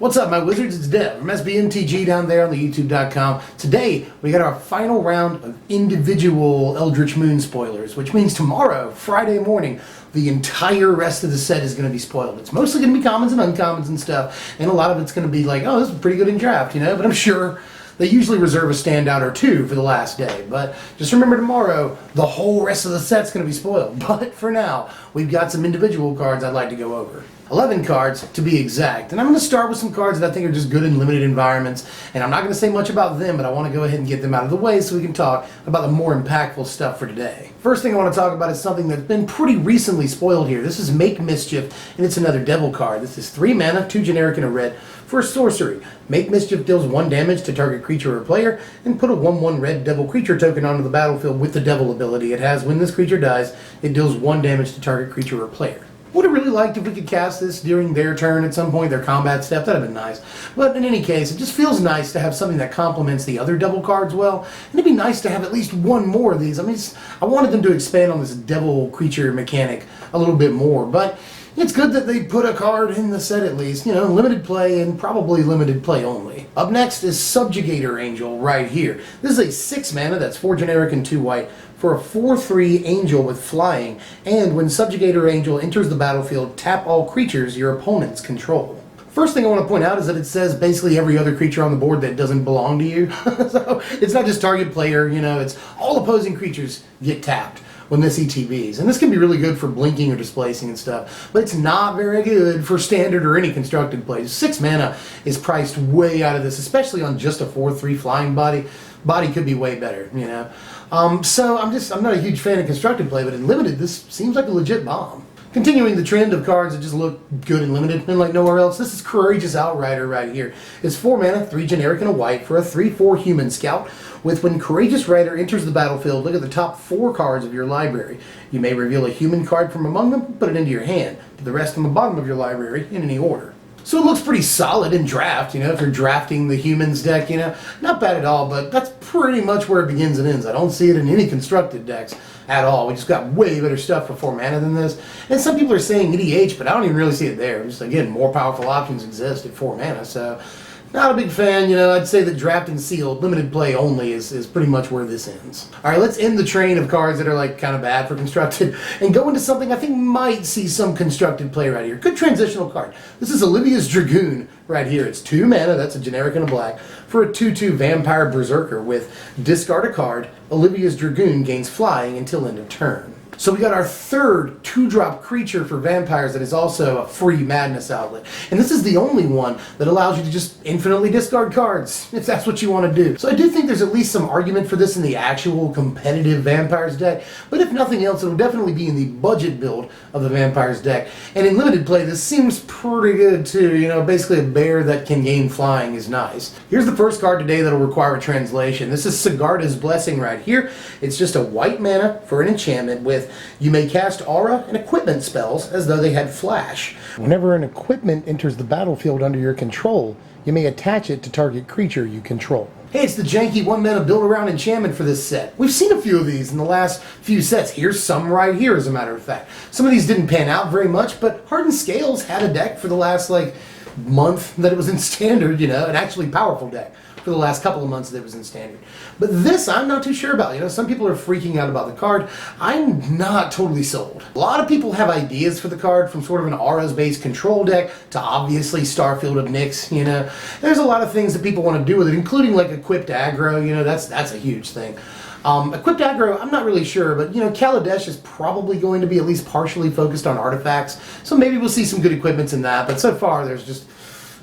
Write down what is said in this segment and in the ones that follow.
What's up, my wizards? It's Dev from SBMTG down there on the YouTube.com. Today, we got our final round of individual Eldritch Moon spoilers, which means tomorrow, Friday morning, the entire rest of the set is going to be spoiled. It's mostly going to be commons and uncommons and stuff, and a lot of it's going to be like, oh, this is pretty good in draft, you know? But I'm sure they usually reserve a standout or two for the last day. But just remember tomorrow, the whole rest of the set's going to be spoiled. But for now, we've got some individual cards I'd like to go over. 11 cards to be exact. And I'm going to start with some cards that I think are just good in limited environments. And I'm not going to say much about them, but I want to go ahead and get them out of the way so we can talk about the more impactful stuff for today. First thing I want to talk about is something that's been pretty recently spoiled here. This is Make Mischief, and it's another devil card. This is 3 mana, 2 generic, and a red for a sorcery. Make Mischief deals 1 damage to target creature or player, and put a 1/1 red devil creature token onto the battlefield with the devil ability it has. When this creature dies, it deals 1 damage to target creature or player. Would have really liked if we could cast this during their turn at some point, their combat step. That'd have been nice. But in any case, it just feels nice to have something that complements the other devil cards well. And it'd be nice to have at least one more of these. I mean, I wanted them to expand on this devil creature mechanic a little bit more. But it's good that they put a card in the set at least. You know, limited play and probably limited play only. Up next is Subjugator Angel right here. This is a 6 mana, that's 4 generic and 2 white, for a 4/3 angel with flying, and when Subjugator Angel enters the battlefield, tap all creatures your opponents control. First thing I want to point out is that it says basically every other creature on the board that doesn't belong to you. So it's not just target player, you know, it's all opposing creatures get tapped when this ETBs. And this can be really good for blinking or displacing and stuff, but it's not very good for standard or any constructed plays. 6 mana is priced way out of this, especially on just a 4/3 flying body. Body could be way better, you know. So I'm not a huge fan of constructed play, but in limited, this seems like a legit bomb. Continuing the trend of cards that just look good in limited and like nowhere else, this is Courageous Outrider right here. It's 4 mana, 3 generic and a white for a 3/4 human scout with when Courageous Rider enters the battlefield, look at the top 4 cards of your library. You may reveal a human card from among them, put it into your hand. Put the rest on the bottom of your library in any order. So it looks pretty solid in draft, you know, if you're drafting the humans deck, you know. Not bad at all, but that's pretty much where it begins and ends. I don't see it in any constructed decks at all. We just got way better stuff for 4 mana than this. And some people are saying EDH, but I don't even really see it there. Just, again, more powerful options exist at 4 mana, so not a big fan, you know. I'd say that draft and sealed, limited play only, is pretty much where this ends. Alright, let's end the train of cards that are like kind of bad for constructed and go into something I think might see some constructed play right here. Good transitional card. This is Olivia's Dragoon right here. It's 2 mana, that's a generic and a black, for a 2/2 Vampire Berserker with discard a card. Olivia's Dragoon gains flying until end of turn. So we got our third 2-drop creature for vampires that is also a free madness outlet. And this is the only one that allows you to just infinitely discard cards, if that's what you want to do. So I do think there's at least some argument for this in the actual competitive vampires deck, but if nothing else, it'll definitely be in the budget build of the vampires deck. And in limited play, this seems pretty good too. You know, basically a bear that can gain flying is nice. Here's the first card today that'll require a translation. This is Sigarda's Blessing right here. It's just a white mana for an enchantment with you may cast aura and equipment spells as though they had flash. Whenever an equipment enters the battlefield under your control, you may attach it to target creature you control. Hey, it's the janky 1 mana build around enchantment for this set. We've seen a few of these in the last few sets. Here's some right here, as a matter of fact. Some of these didn't pan out very much, but Hardened Scales had a deck for the last month that it was in standard, you know, an actually powerful deck for the last couple of months that it was in standard. But this, I'm not too sure about. You know, some people are freaking out about the card. I'm not totally sold. A lot of people have ideas for the card, from sort of an auras-based control deck to obviously Starfield of Nyx, you know. There's a lot of things that people want to do with it, including like equipped aggro, you know, that's a huge thing. Equipped aggro, I'm not really sure, but you know, Kaladesh is probably going to be at least partially focused on artifacts, so maybe we'll see some good equipments in that, but so far there's just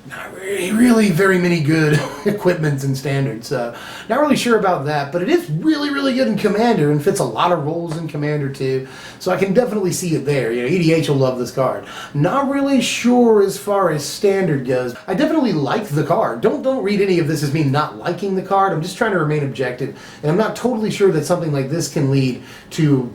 not really very many good equipments in standard, so not really sure about that, but it is really good in Commander and fits a lot of roles in Commander too, so I can definitely see it there. You know, EDH will love this card. Not really sure as far as standard goes. I definitely like the card. Don't read any of this as me not liking the card. I'm just trying to remain objective, and I'm not totally sure that something like this can lead to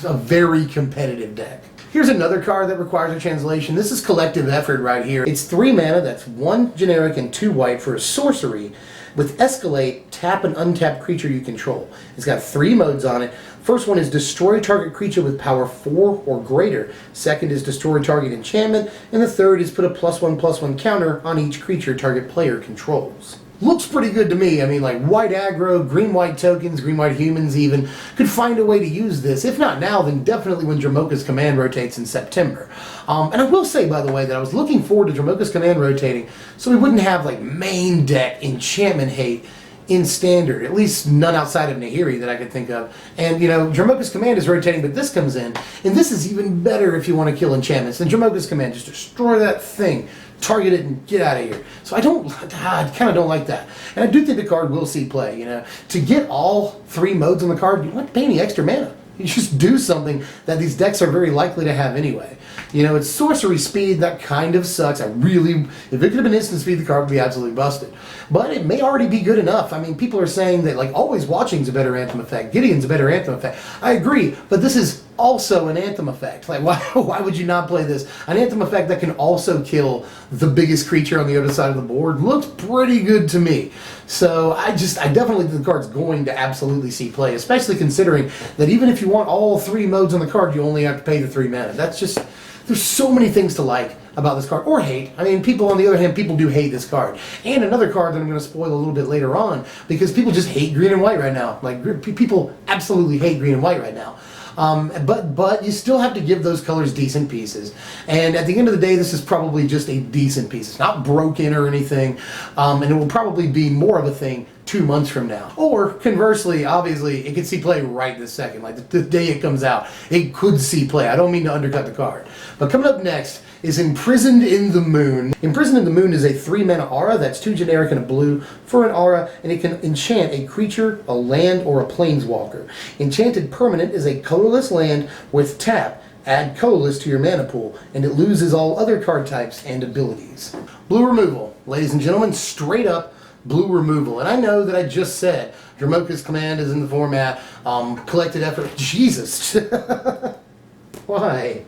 a very competitive deck. Here's another card that requires a translation. This is Collective Effort right here. It's 3 mana, that's 1 generic and 2 white for a sorcery. With Escalate, tap an untapped creature you control. It's got 3 modes on it. First one is destroy target creature with power 4 or greater. Second is destroy target enchantment. And the third is put a +1/+1 counter on each creature target player controls. Looks pretty good to me. I mean, like white aggro, green-white tokens, green-white humans even, could find a way to use this. If not now, then definitely when Dromoka's Command rotates in September. And I will say, by the way, that I was looking forward to Dromoka's Command rotating so we wouldn't have like main deck enchantment hate in Standard, at least none outside of Nahiri that I could think of. And, you know, Dromoka's Command is rotating, but this comes in, and this is even better if you want to kill enchantments than Dromoka's Command. Just destroy that thing, target it, and get out of here. So I kind of don't like that. And I do think the card will see play, you know. To get all 3 modes on the card, you don't have to pay any extra mana. You just do something that these decks are very likely to have anyway. You know, it's sorcery speed, that kind of sucks. If it could have been instant speed, the card would be absolutely busted. But it may already be good enough. I mean, people are saying that, like, Always Watching's a better Anthem effect. Gideon's a better Anthem effect. I agree, but this is also an Anthem effect. Like, why would you not play this? An Anthem effect that can also kill the biggest creature on the other side of the board looks pretty good to me. So I definitely think the card's going to absolutely see play, especially considering that even if you want all 3 modes on the card, you only have to pay the 3 mana. That's just, there's so many things to like about this card, or hate. I mean, people, on the other hand, people do hate this card. And another card that I'm going to spoil a little bit later on, because people just hate green and white right now. Like, people absolutely hate green and white right now. But you still have to give those colors decent pieces. And at the end of the day, this is probably just a decent piece. It's not broken or anything. And it will probably be more of a thing 2 months from now. Or conversely, obviously, it could see play right this second. Like the day it comes out, it could see play. I don't mean to undercut the card. But coming up next is Imprisoned in the Moon. Imprisoned in the Moon is a 3-mana aura that's 2 generic and a blue for an aura, and it can enchant a creature, a land, or a planeswalker. Enchanted Permanent is a colorless land with tap. Add colorless to your mana pool, and it loses all other card types and abilities. Blue removal. Ladies and gentlemen, straight up blue removal. And I know that I just said Dromoka's Command is in the format, collected effort. Jesus. Why?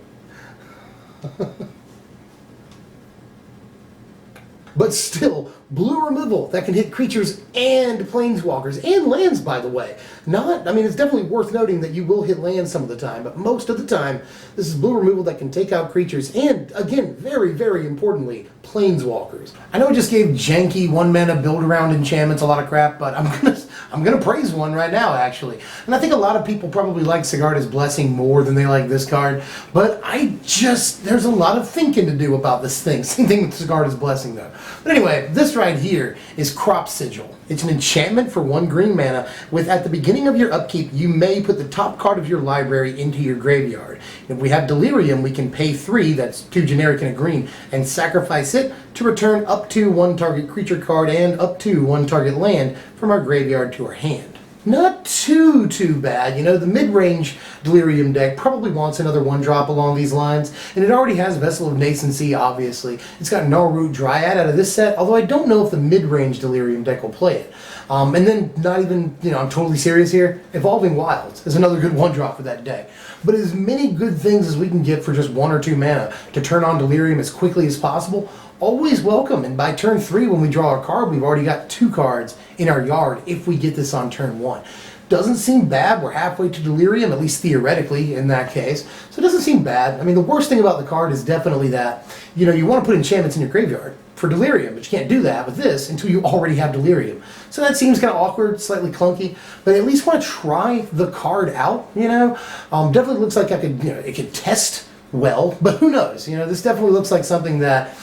But still, blue removal that can hit creatures and planeswalkers, and lands, by the way. It's definitely worth noting that you will hit lands some of the time, but most of the time, this is blue removal that can take out creatures, and, again, very, very importantly, planeswalkers. I know I just gave janky 1-mana build-around enchantments a lot of crap, but I'm gonna praise one right now, actually. And I think a lot of people probably like Sigarda's Blessing more than they like this card, but there's a lot of thinking to do about this thing. Same thing with Sigarda's Blessing, though. But anyway, this right here is Crop Sigil. It's an enchantment for 1 green mana with, at the beginning of your upkeep, you may put the top card of your library into your graveyard. If we have Delirium, we can pay 3, that's 2 generic and a green, and sacrifice it to return up to 1 target creature card and up to 1 target land from our graveyard to our hand. Not too bad. You know, the mid-range Delirium deck probably wants another 1-drop along these lines, and it already has Vessel of Nascency, obviously. It's got Gnarlroot Dryad out of this set, although I don't know if the mid-range Delirium deck will play it. And then, not even, I'm totally serious here, Evolving Wilds is another good 1-drop for that deck. But as many good things as we can get for just 1 or 2 mana to turn on Delirium as quickly as possible, always welcome. And by turn 3, when we draw our card, we've already got 2 cards in our yard if we get this on turn 1. Doesn't seem bad. We're halfway to Delirium, at least theoretically in that case. So it doesn't seem bad. I mean, the worst thing about the card is definitely that, you want to put enchantments in your graveyard for Delirium, but you can't do that with this until you already have Delirium. So that seems kind of awkward, slightly clunky, but at least want to try the card out, Definitely looks like it could test well, but who knows? This definitely looks like something that,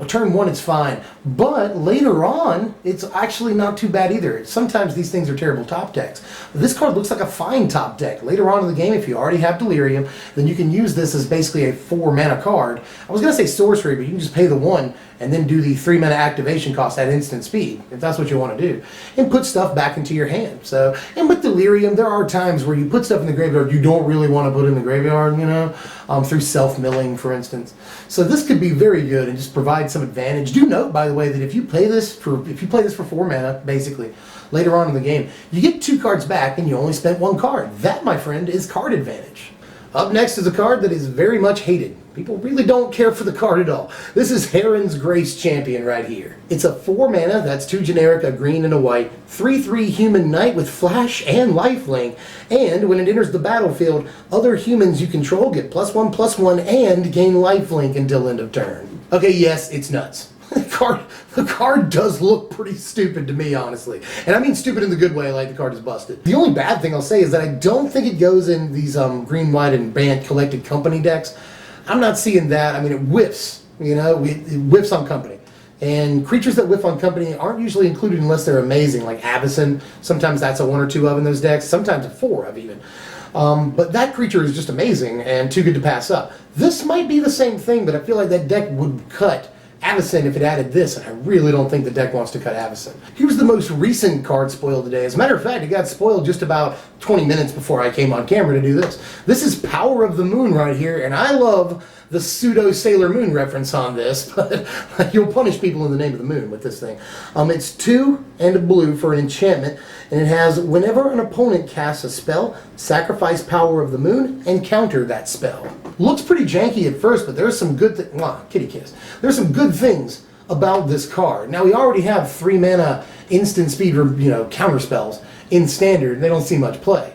turn 1 it's fine, but later on it's actually not too bad either. Sometimes these things are terrible top decks. But this card looks like a fine top deck. Later on in the game, if you already have Delirium, then you can use this as basically a 4-mana card. I was going to say sorcery, but you can just pay the 1 and then do the 3-mana activation cost at instant speed, if that's what you want to do, and put stuff back into your hand. So, and with Delirium, there are times where you put stuff in the graveyard you don't really want to put in the graveyard, through self-milling, for instance. So this could be very good and just provide some advantage. Do note, by the way, that if you play this for 4 mana, basically, later on in the game, you get 2 cards back and you only spent 1 card. That, my friend, is card advantage. Up next is a card that is very much hated People really don't care for the card at all. This is Heron's Grace Champion right here. It's a 4 mana, that's 2 generic, a green and a white, 3/3 human knight with flash and lifelink, and when it enters the battlefield, other humans you control get +1/+1 and gain lifelink until end of turn. Okay, yes, it's nuts. The card does look pretty stupid to me, honestly. And I mean stupid in the good way, like the card is busted. The only bad thing I'll say is that I don't think it goes in these green, white, and banned collected company decks. I'm not seeing that. I mean, it whiffs, you know, it whiffs on company. And creatures that whiff on company aren't usually included unless they're amazing, like Avacyn. Sometimes that's a 1 or 2 of in those decks, sometimes a 4 of even. But that creature is just amazing and too good to pass up. This might be the same thing, but I feel like that deck would cut Avacyn if it added this, and I really don't think the deck wants to cut Avacyn. Here's the most recent card spoiled today. As a matter of fact, it got spoiled just about 20 minutes before I came on camera to do this. This is Power of the Moon right here, and I love the pseudo Sailor Moon reference on this, but you'll punish people in the name of the moon with this thing. It's 2 and a blue for an enchantment, and it has whenever an opponent casts a spell, sacrifice Power of the Moon and counter that spell. Looks pretty janky at first, but there's some good kitty kiss. There's some good things about this card. Now we already have 3 mana instant speed, counter spells in standard, and they don't see much play.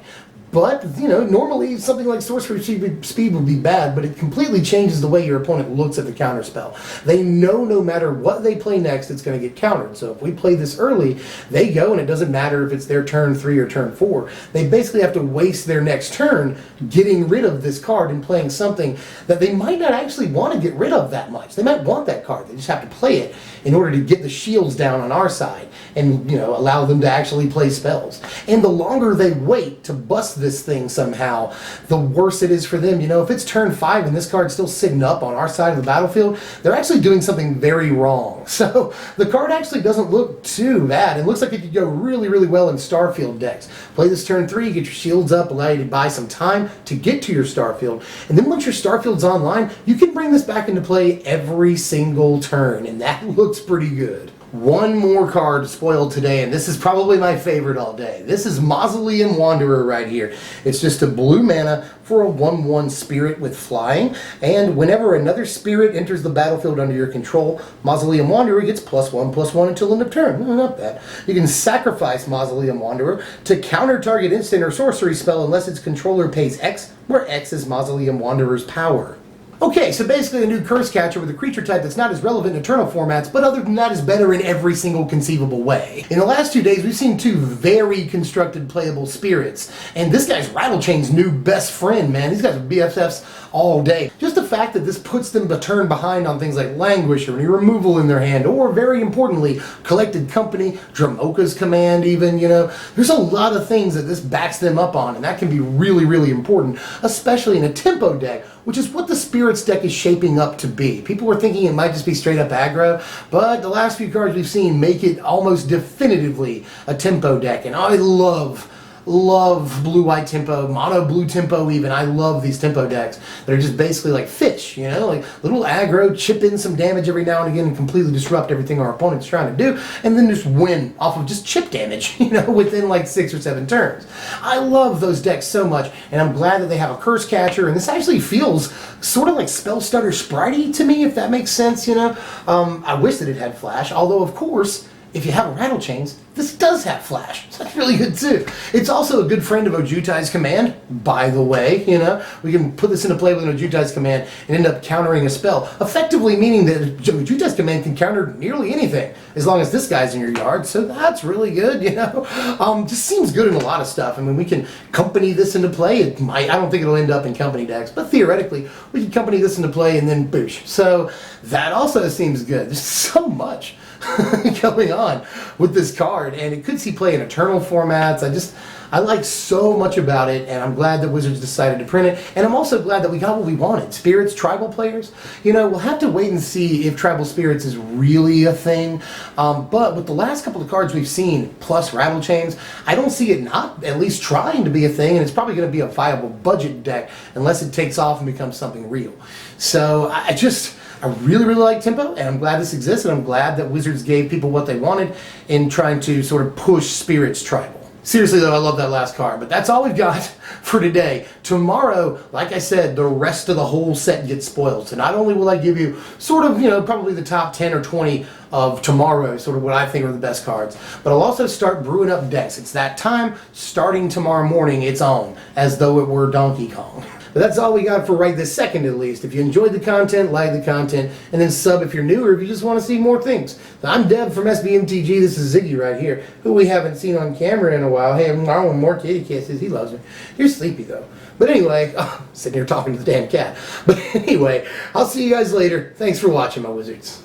But, normally something like Sorcery Speed would be bad, but it completely changes the way your opponent looks at the counterspell. They know no matter what they play next, it's going to get countered. So if we play this early, they go, and it doesn't matter if it's their turn 3 or turn 4. They basically have to waste their next turn getting rid of this card and playing something that they might not actually want to get rid of that much. They might want that card. They just have to play it in order to get the shields down on our side and, allow them to actually play spells. And the longer they wait to bust this thing somehow, the worse it is for them. If it's turn 5 and this card's still sitting up on our side of the battlefield, they're actually doing something very wrong. So the card actually doesn't look too bad. It looks like it could go really, really well in Starfield decks. Play this turn 3, get your shields up, allow you to buy some time to get to your Starfield, and then once your Starfield's online, you can bring this back into play every single turn, and that looks pretty good. One more card spoiled today, and this is probably my favorite all day. This is Mausoleum Wanderer right here. It's just a blue mana for a 1/1 spirit with flying, and whenever another spirit enters the battlefield under your control, Mausoleum Wanderer gets +1/+1 until end of turn. Not bad. You can sacrifice Mausoleum Wanderer to counter target instant or sorcery spell unless its controller pays X, where X is Mausoleum Wanderer's power. Okay, so basically a new curse catcher with a creature type that's not as relevant in Eternal formats, but other than that is better in every single conceivable way. In the last 2 days, we've seen 2 very constructed playable spirits, and this guy's Rattlechain's new best friend, man. These guys are BFFs all day. Just the fact that this puts them a turn behind on things like Languish or any removal in their hand, or very importantly, Collected Company, Dramoka's Command even, There's a lot of things that this backs them up on, and that can be really, really important, especially in a tempo deck, which is what the Spirits deck is shaping up to be. People were thinking it might just be straight up aggro, but the last few cards we've seen make it almost definitively a tempo deck, and I love blue-white tempo, mono-blue tempo even. I love these tempo decks that are just basically like fish, like little aggro, chip in some damage every now and again and completely disrupt everything our opponent's trying to do, and then just win off of just chip damage, within like 6 or 7 turns. I love those decks so much, and I'm glad that they have a curse catcher, and this actually feels sort of like Spellstutter Spritey to me, if that makes sense, I wish that it had flash, although of course, if you have a Rattlechains, this does have flash, so that's really good too. It's also a good friend of Ojutai's Command, by the way, We can put this into play with an Ojutai's Command and end up countering a spell, effectively meaning that Ojutai's Command can counter nearly anything, as long as this guy's in your yard, so that's really good, Just seems good in a lot of stuff. I mean, we can company this into play. I don't think it'll end up in company decks, but theoretically, we can company this into play and then boosh. So that also seems good. There's so much going on with this card, and it could see play in Eternal formats. I like so much about it, and I'm glad that Wizards decided to print it, and I'm also glad that we got what we wanted. Spirits, tribal players, we'll have to wait and see if tribal spirits is really a thing, but with the last couple of cards we've seen, plus Rattlechains, I don't see it not at least trying to be a thing, and it's probably going to be a viable budget deck unless it takes off and becomes something real. So I really, really like tempo, and I'm glad this exists, and I'm glad that Wizards gave people what they wanted in trying to sort of push Spirits tribal. Seriously though, I love that last card. But that's all we've got for today. Tomorrow, like I said, the rest of the whole set gets spoiled. So not only will I give you sort of, probably the top 10 or 20 of tomorrow, sort of what I think are the best cards, but I'll also start brewing up decks. It's that time, starting tomorrow morning, it's on, as though it were Donkey Kong. But that's all we got for right this second, at least. If you enjoyed the content, like the content, and then sub if you're new or if you just want to see more things. So I'm Deb from SBMTG. This is Ziggy right here, who we haven't seen on camera in a while. Hey, I'm Marlon, more kitty kisses. He loves me. You're sleepy, though. But anyway, sitting here talking to the damn cat. But anyway, I'll see you guys later. Thanks for watching, my wizards.